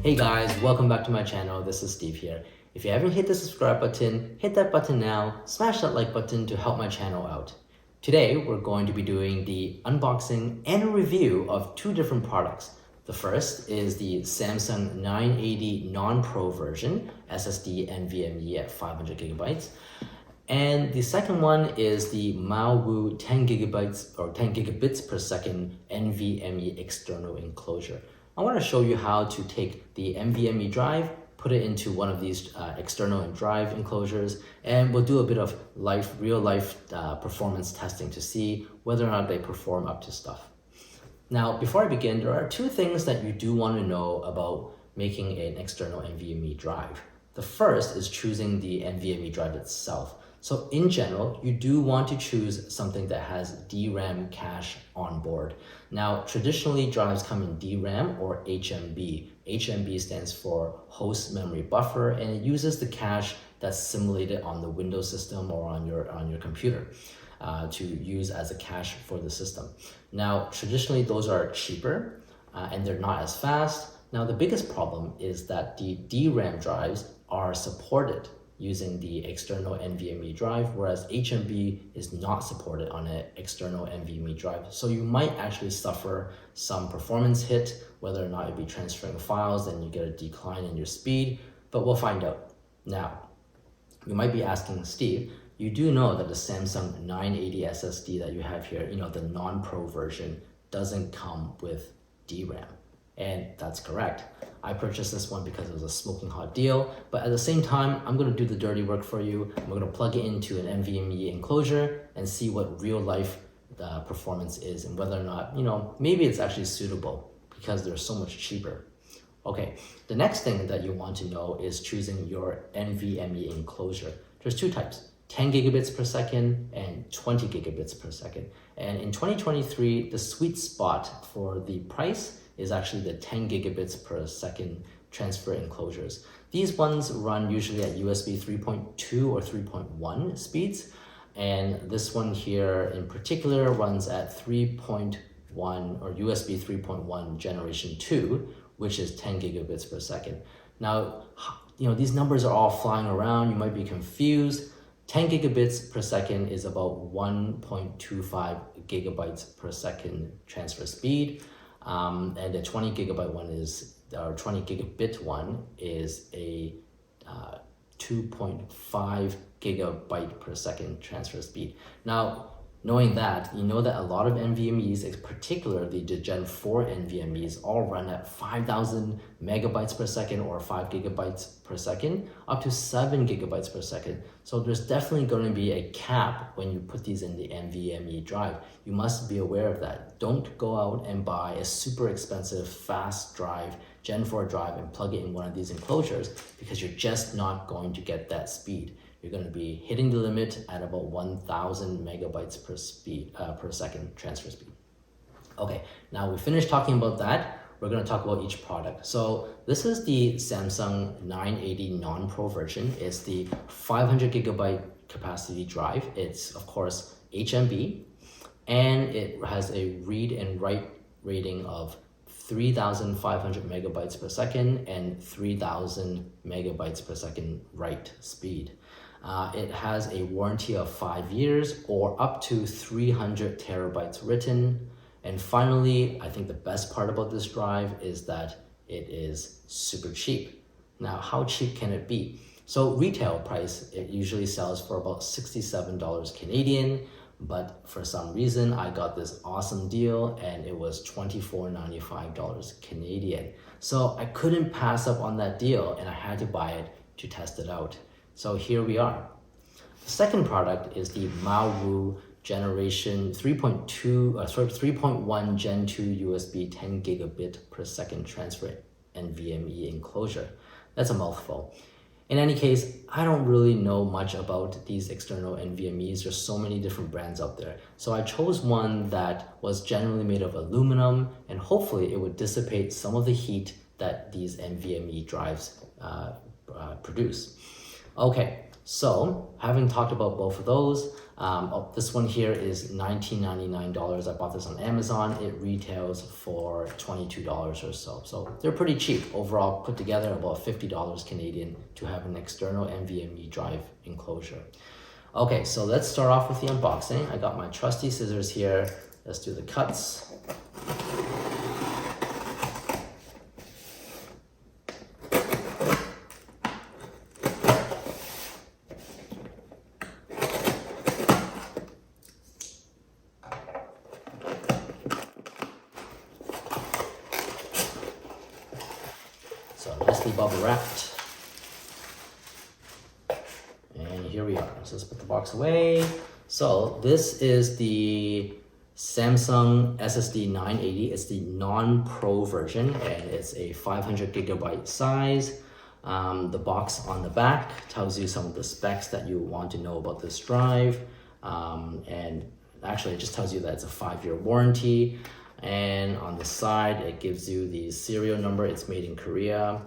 Hey guys, welcome back to my channel. This is Steve here. If you haven't hit the subscribe button, hit that button now, smash that like button to help my channel out. Today, we're going to be doing the unboxing and review of two different products. The first is the Samsung 980 non-Pro version, SSD NVMe at 500 gigabytes. And the second one is the Maowu 10 gigabytes or 10 gigabits per second NVMe external enclosure. I want to show you how to take the NVMe drive, put it into one of these external drive enclosures, and we'll do a bit of real life performance testing to see whether or not they perform up to stuff. Now, before I begin, there are two things that you do want to know about making an external NVMe drive. The first is choosing the NVMe drive itself. So in general, you do want to choose something that has DRAM cache on board. Now, traditionally drives come in DRAM or HMB. HMB stands for host memory buffer, and it uses the cache that's simulated on the Windows system or on your computer to use as a cache for the system. Now, traditionally those are cheaper and they're not as fast. Now, the biggest problem is that the DRAM drives are supported using the external NVMe drive, whereas HMB is not supported on an external NVMe drive. So you might actually suffer some performance hit, whether or not you'll be transferring files, then you get a decline in your speed, but we'll find out. Now, you might be asking, Steve, you do know that the Samsung 980 SSD that you have here, the non-Pro version, doesn't come with DRAM. And that's correct. I purchased this one because it was a smoking hot deal, but at the same time, I'm going to do the dirty work for you. I'm going to plug it into an NVMe enclosure and see what real life performance is and whether or not, maybe it's actually suitable because they're so much cheaper. Okay, the next thing that you want to know is choosing your NVMe enclosure. There's two types, 10 gigabits per second and 20 gigabits per second. And in 2023, the sweet spot for the price is actually the 10 gigabits per second transfer enclosures. These ones run usually at USB 3.2 or 3.1 speeds. And this one here in particular runs at 3.1 or USB 3.1 generation 2, which is 10 gigabits per second. Now, these numbers are all flying around. You might be confused. 10 gigabits per second is about 1.25 gigabytes per second transfer speed. And the 20 gigabit one is, or 20 gigabit one is a 2.5 gigabyte per second transfer speed. Now, knowing that, you know that a lot of NVMEs, particularly the Gen 4 NVMEs, all run at 5,000 megabytes per second or 5 gigabytes per second, up to 7 gigabytes per second. So there's definitely going to be a cap when you put these in the NVMe drive. You must be aware of that. Don't go out and buy a super expensive fast drive, Gen 4 drive, and plug it in one of these enclosures because you're just not going to get that speed. You're going to be hitting the limit at about 1,000 megabytes per second transfer speed. Okay, now we finished talking about that. We're going to talk about each product. So this is the Samsung 980 non-Pro version. It's the 500 gigabyte capacity drive. It's of course HMB, and it has a read and write rating of 3,500 megabytes per second and 3,000 megabytes per second write speed. It has a warranty of 5 years or up to 300 terabytes written. And finally, I think the best part about this drive is that it is super cheap. Now, how cheap can it be? So retail price, it usually sells for about $67 Canadian, but for some reason, I got this awesome deal and it was $24.95 Canadian. So I couldn't pass up on that deal and I had to buy it to test it out. So here we are. The second product is the Maowu generation 3.1 Gen 2 USB 10 gigabit per second transfer NVMe enclosure. That's a mouthful. In any case, I don't really know much about these external NVMEs. There's so many different brands out there. So I chose one that was generally made of aluminum, and hopefully it would dissipate some of the heat that these NVMe drives produce. Okay, so having talked about both of those, This one here is $19.99. I bought this on Amazon. It retails for $22 or so. So they're pretty cheap. Overall, put together about $50 Canadian to have an external NVMe drive enclosure. Okay, so let's start off with the unboxing. I got my trusty scissors here. Let's do the cuts. So nicely bubble wrapped. And here we are. So let's put the box away. So this is the Samsung SSD 980. It's the non-pro version and it's a 500 gigabyte size. The box on the back tells you some of the specs that you want to know about this drive. And actually it just tells you that it's a 5-year warranty. And on the side, it gives you the serial number. It's made in Korea.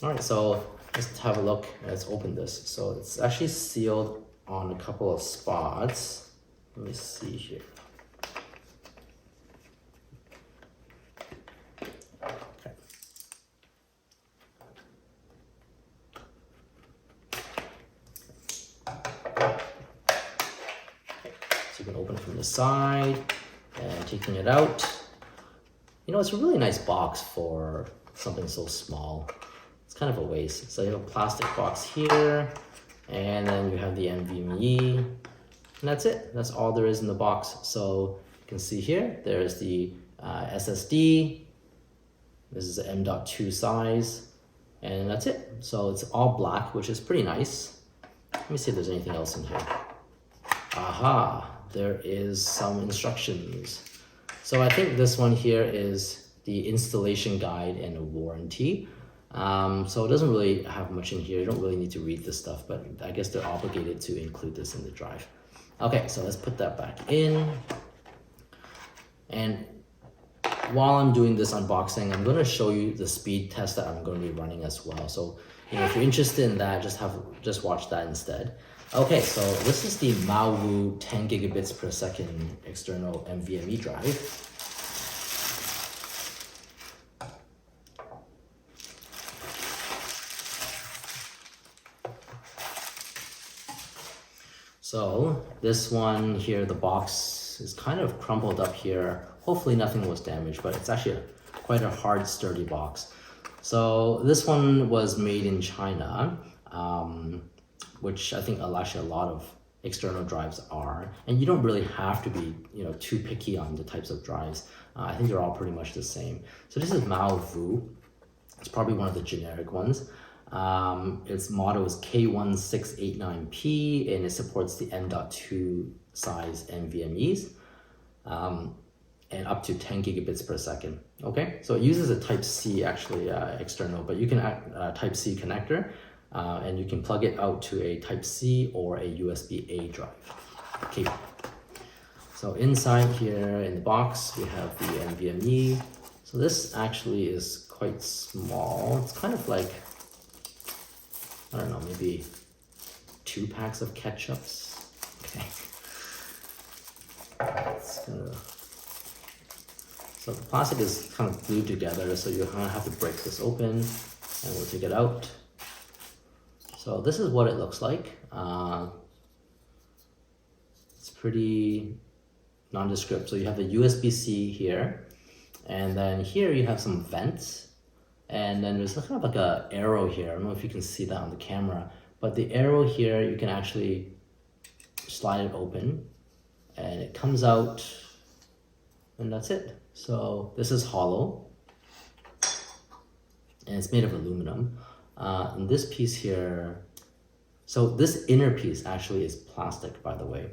All right, so let's have a look. Let's open this. So it's actually sealed on a couple of spots. Let me see here. Okay. So you can open from the side and taking it out. You know, it's a really nice box for something so small. It's kind of a waste. So you have a plastic box here, and then you have the NVMe, and that's it. That's all there is in the box. So you can see here, there's the SSD. This is an M.2 size, and that's it. So it's all black, which is pretty nice. Let me see if there's anything else in here. Aha, there is some instructions. So I think this one here is the installation guide and a warranty. So it doesn't really have much in here. You don't really need to read this stuff, but I guess they're obligated to include this in the drive. Okay, so let's put that back in. And while I'm doing this unboxing, I'm going to show you the speed test that I'm going to be running as well. So, you know, if you're interested in that, just watch that instead. Okay, so this is the Maowu 10 gigabits per second external NVMe drive. So this one here, the box is kind of crumpled up here. Hopefully nothing was damaged, but it's actually quite a hard, sturdy box. So this one was made in China, which I think actually a lot of external drives are. And you don't really have to be, you know, too picky on the types of drives. I think they're all pretty much the same. So this is Maowu. It's probably one of the generic ones. Its model is K1689P and it supports the M.2 size NVMEs and up to 10 gigabits per second. Okay, so it uses a Type-C actually external, but you can add Type-C connector and you can plug it out to a Type-C or a USB-A drive cable. So inside here in the box, we have the NVMe. So this actually is quite small. It's kind of like, I don't know, maybe 2 packs of ketchups. Okay. So the plastic is kind of glued together, so you have to break this open and we'll take it out. So this is what it looks like. It's pretty nondescript. So you have the USB-C here, and then here you have some vents. And then there's kind of like a arrow here. I don't know if you can see that on the camera, but the arrow here, you can actually slide it open and it comes out and that's it. So this is hollow and it's made of aluminum. And this piece here, so this inner piece actually is plastic, by the way.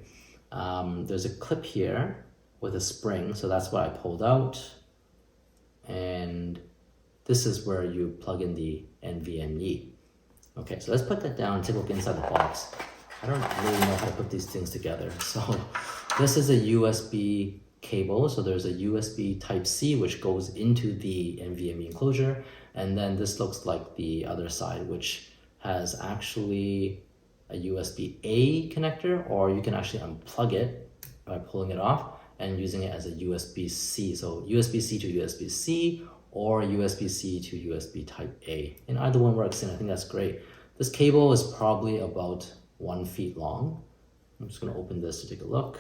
There's a clip here with a spring, so that's what I pulled out. And this is where you plug in the NVMe. Okay, so let's put that down and take a look inside the box. I don't really know how to put these things together. So this is a USB cable. So there's a USB Type-C, which goes into the NVMe enclosure. And then this looks like the other side, which has actually a USB-A connector, or you can actually unplug it by pulling it off and using it as a USB-C. So USB-C to USB-C or USB-C to USB type A. And either one works, and I think that's great. This cable is probably about 1 feet long. I'm just gonna open this to take a look.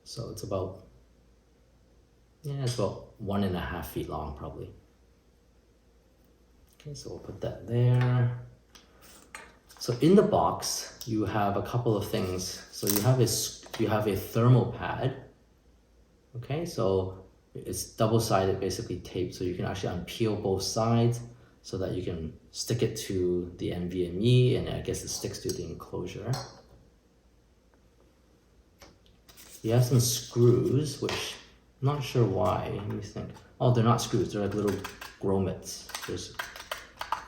So it's about, it's about 1.5 feet long probably. Okay, so we'll put that there. So in the box, you have a couple of things. So you have a thermal pad. Okay, so it's double-sided, basically tape, so you can actually unpeel both sides so that you can stick it to the NVMe, and I guess it sticks to the enclosure. You have some screws, which I'm not sure why. Let me think. Oh, they're not screws, they're like little grommets. There's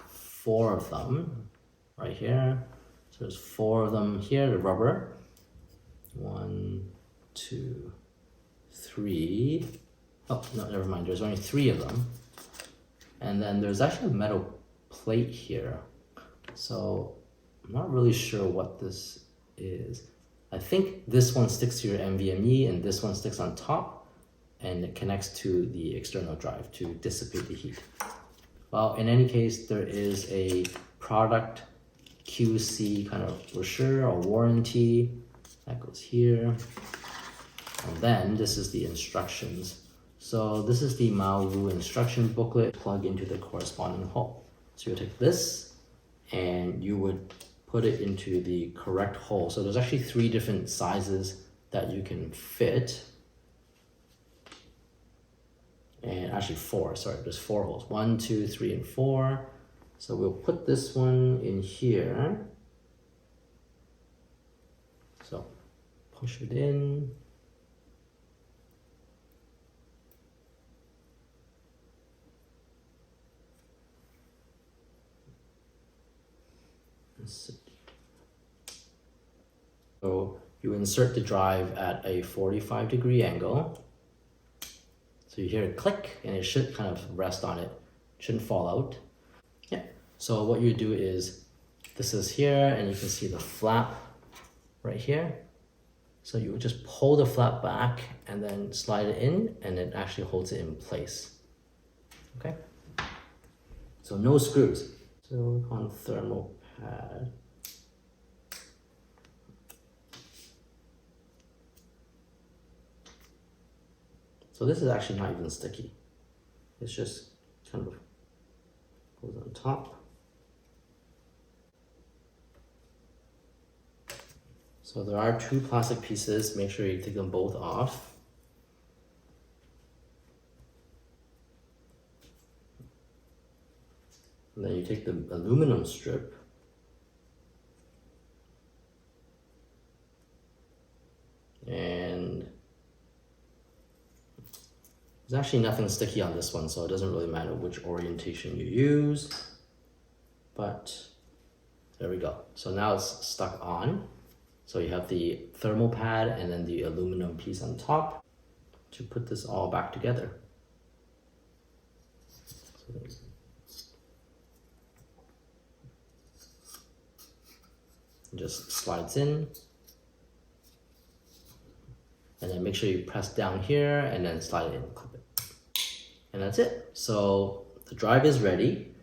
4 of them right here. So there's 4 of them here, the rubber. 1, 2, 3. Oh, no, never mind. There's only 3 of them. And then there's actually a metal plate here. So I'm not really sure what this is. I think this one sticks to your NVMe and this one sticks on top, and it connects to the external drive to dissipate the heat. Well, in any case, there is a product QC kind of brochure or warranty that goes here. And then this is the instructions. So this is the Maowu instruction booklet. Plug into the corresponding hole. So you take this and you would put it into the correct hole. So there's actually 3 different sizes that you can fit. And actually 4, sorry, there's 4 holes. 1, 2, 3, and 4. So we'll put this one in here. So push it in. So you insert the drive at a 45-degree angle. So you hear it click, and it should kind of rest on it. It shouldn't fall out. Yeah. So what you do is, this is here, and you can see the flap right here. So you would just pull the flap back and then slide it in, and it actually holds it in place. Okay. So no screws. Silicone thermal pad. So this is actually not even sticky. It's just kind of goes on top. So there are 2 plastic pieces. Make sure you take them both off. And then you take the aluminum strip. And there's actually nothing sticky on this one, so it doesn't really matter which orientation you use. But there we go. So now it's stuck on. So you have the thermal pad and then the aluminum piece on top to put this all back together. So it just slides in. And then make sure you press down here and then slide it in and clip it. And that's it. So the drive is ready,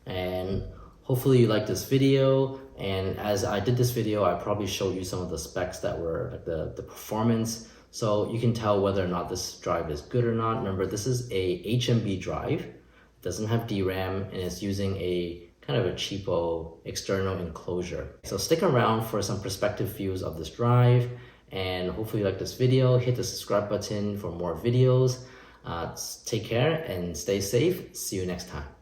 and hopefully you like this video. And as I did this video, I probably showed you some of the specs that were like the performance. So you can tell whether or not this drive is good or not. Remember, this is a HMB drive. It doesn't have DRAM, and it's using a kind of a cheapo external enclosure. So stick around for some perspective views of this drive. And hopefully you like this video. Hit the subscribe button for more videos. Take care and stay safe. See you next time.